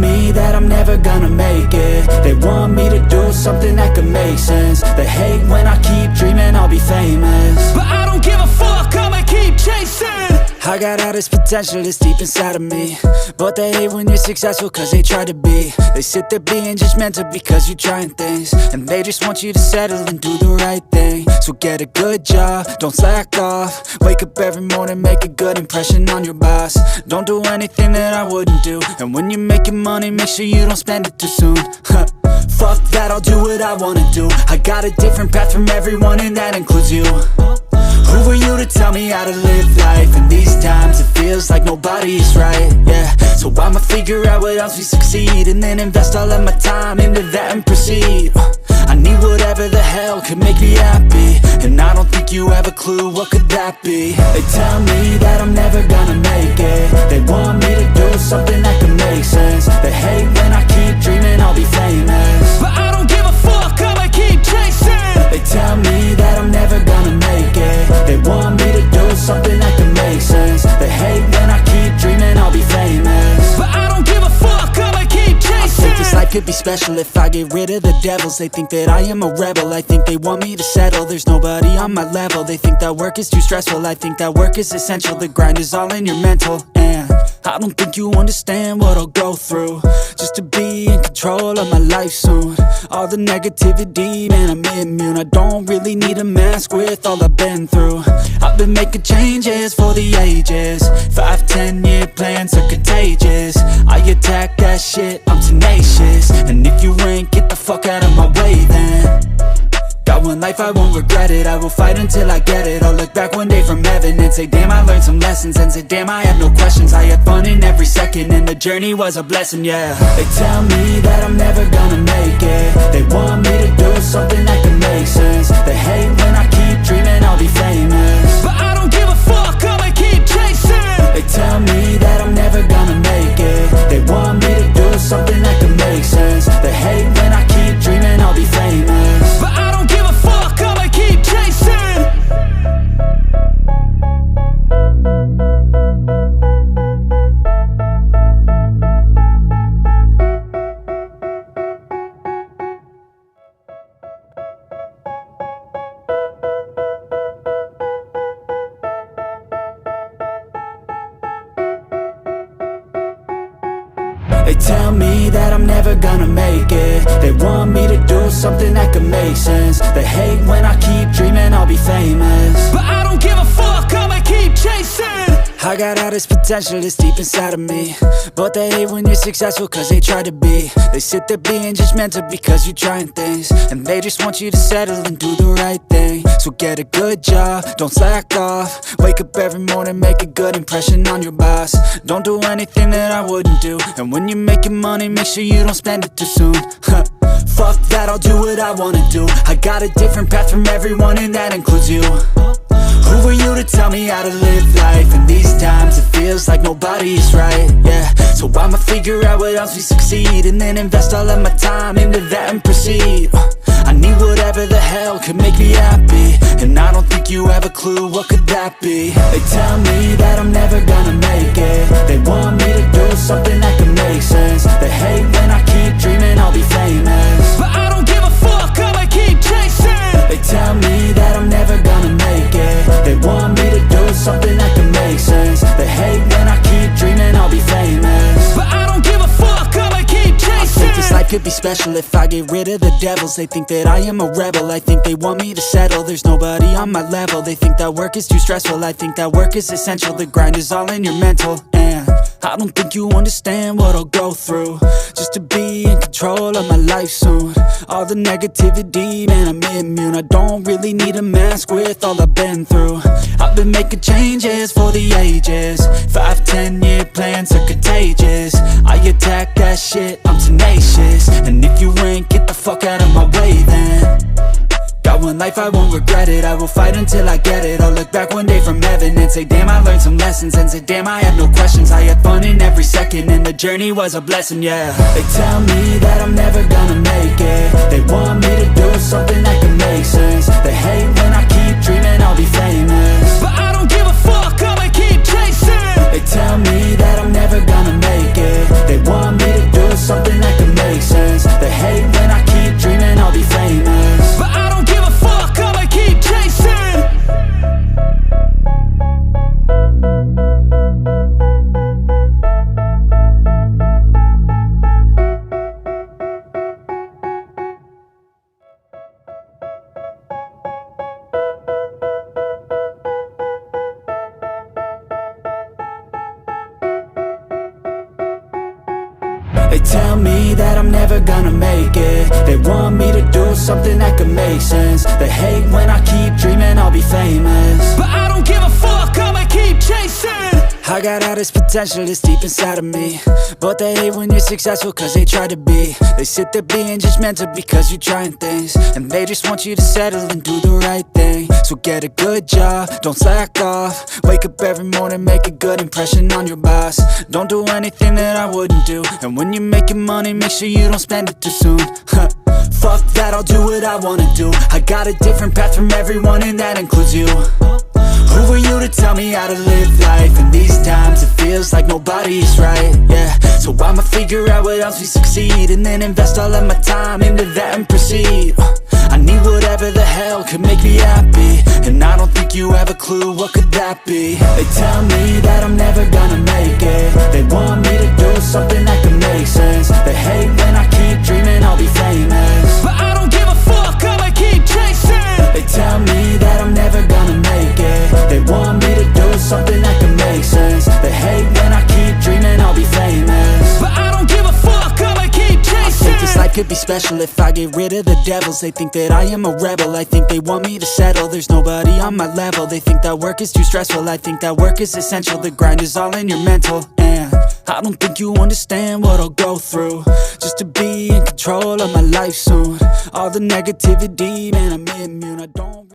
me that I'm never gonna make it. They want me to do something that could make sense. They hate when I keep dreaming I'll be famous, but I don't give a fuck, I'ma keep chasing. I got all this potential that's deep inside of me, but they hate when you're successful cause they try to be. They sit there being judgmental because you're trying things, and they just want you to settle and do the right thing. So get a good job, don't slack off. Wake up every morning, make a good impression on your boss. Don't do anything that I wouldn't do, and when you're making money, make sure you don't spend it too soon. Fuck that, I'll do what I wanna do. I got a different path from everyone, and that includes you. Who are you to tell me how to live life? In these times it feels like nobody's right, yeah. So I'ma figure out what else we succeed, and then invest all of my time into that and proceed. I need whatever the hell could make me happy, and I don't think you have a clue what could that be. They tell me that I'm never gonna make it. They want me to do something that could make sense. They hate when I keep dreaming I'll be famous, but I don't give a fuck, I'ma keep chasing. They tell me that I'm never gonna make it. They want me to do something that can make sense. They hate when I keep dreaming I'll be famous, but I don't give a fuck, I'ma keep chasing. I think this life could be special if I get rid of the devils. They think that I am a rebel, I think they want me to settle. There's nobody on my level. They think that work is too stressful, I think that work is essential. The grind is all in your mental, and I don't think you understand what I'll go through just to be in control of my life soon. All the negativity, man, I'm immune. I don't really need a mask with all I've been through. I've been making changes for the ages. 5-10 year plans are contagious. I attack that shit, I'm tenacious. And if you ain't, get the fuck out of my way then. Got one life, I won't regret it. I will fight until I get it. I'll look back one day from heaven and say damn, I learned some lessons. And say damn, I have no questions. I had fun in every second, and the journey was a blessing, yeah. They tell me that I'm never gonna make it. They want me to do something that can make sense. They hate when I keep dreaming I'll be famous, but I don't give a fuck, I'ma keep chasing. They tell me that I'm never gonna make it. They want me to do something that can make sense. They hate when I keep dreaming I'll be famous, but I don't give a fuck, I'ma keep chasing. They tell me that I'm never gonna make it. They want me to do something that could make sense. They hate when I keep dreaming I'll be famous, but I don't give a fuck, I'ma keep chasing. I got all this potential that's deep inside of me, but they hate when you're successful cause they try to be. They sit there being judgmental because you're trying things, and they just want you to settle and do the right thing. So get a good job, don't slack off. Wake up every morning, make a good impression on your boss. Don't do anything that I wouldn't do, and when you're making money, make sure you don't spend it too soon. Fuck that, I'll do what I wanna do. I got a different path from everyone, and that includes you. Who are you to tell me how to live life? In these times it feels like nobody's right, yeah. So I'ma figure out what else we succeed, and then invest all of my time into that and proceed. I need whatever the hell could make me happy, and I don't think you have a clue what could that be. They tell me that I'm never gonna make it. They want me to do something that can make sense. They hate when I keep dreaming I'll be famous, but I don't give a fuck, I'ma keep chasing. They tell me that I'm never gonna make it. They want me to do something that can make sense. They hate when I keep dreaming I'll be famous, but I don't give a fuck, I'ma keep chasing. I think this life could be special if I get rid of the devils. They think that I am a rebel, I think they want me to settle. There's nobody on my level. They think that work is too stressful, I think that work is essential. The grind is all in your mental, and I don't think you understand what I'll go through just to be in control of my life soon. All the negativity, man, I'm immune. I don't really need a mask with all I've been through. I've been making changes for the ages. 5-10 year plans are contagious. I attack that shit, I'm tenacious. And if you ain't, get the fuck out of my way then. Got one life, I won't regret it. I will fight until I get it. I'll look back one day from heaven and say damn, I learned some lessons. And say damn, I have no questions. I had fun in every second, and the journey was a blessing, yeah. They tell me that I'm never gonna make it. They want me to do something that can make sense. They hate when I keep dreaming I'll be famous, but I don't give a fuck, I'ma keep chasing. They tell me that I'm never gonna make it. They want me to do tell me that I'm never gonna make it. They want me to do something that could make sense. They hate when I keep dreaming I'll be famous, but I don't give a fuck, I'ma keep chasing. I got all this potential that's deep inside of me, but they hate when you're successful cause they try to be. They sit there being judgmental because you're trying things, and they just want you to settle and do the right thing. So get a good job, don't slack off. Wake up every morning, make a good impression on your boss. Don't do anything that I wouldn't do, and when you're making money, make sure you don't spend it too soon. Fuck that, I'll do what I wanna do. I got a different path from everyone, and that includes you. Who are you to tell me how to live life? In these times it feels like nobody's right, yeah. So I'ma figure out what else we succeed, and then invest all of my time into that and proceed. I need whatever the hell could make me happy, and I don't think you have a clue what could that be. They tell me that I'm never gonna make it. They want me to do something that could make sense. They hate when I keep dreaming I'll be famous, but I don't give a fuck, I'ma keep chasing. They tell me that I'm never gonna make it. They want me to do something that can make sense. They hate when I keep dreaming I'll be famous, but I don't give a fuck, I'ma keep chasing. I think this life could be special if I get rid of the devils. They think that I am a rebel, I think they want me to settle. There's nobody on my level, they think that work is too stressful. I think that work is essential, the grind is all in your mental. And I don't think you understand what I'll go through just to be in control of my life soon. All the negativity, man, I'm immune, I don't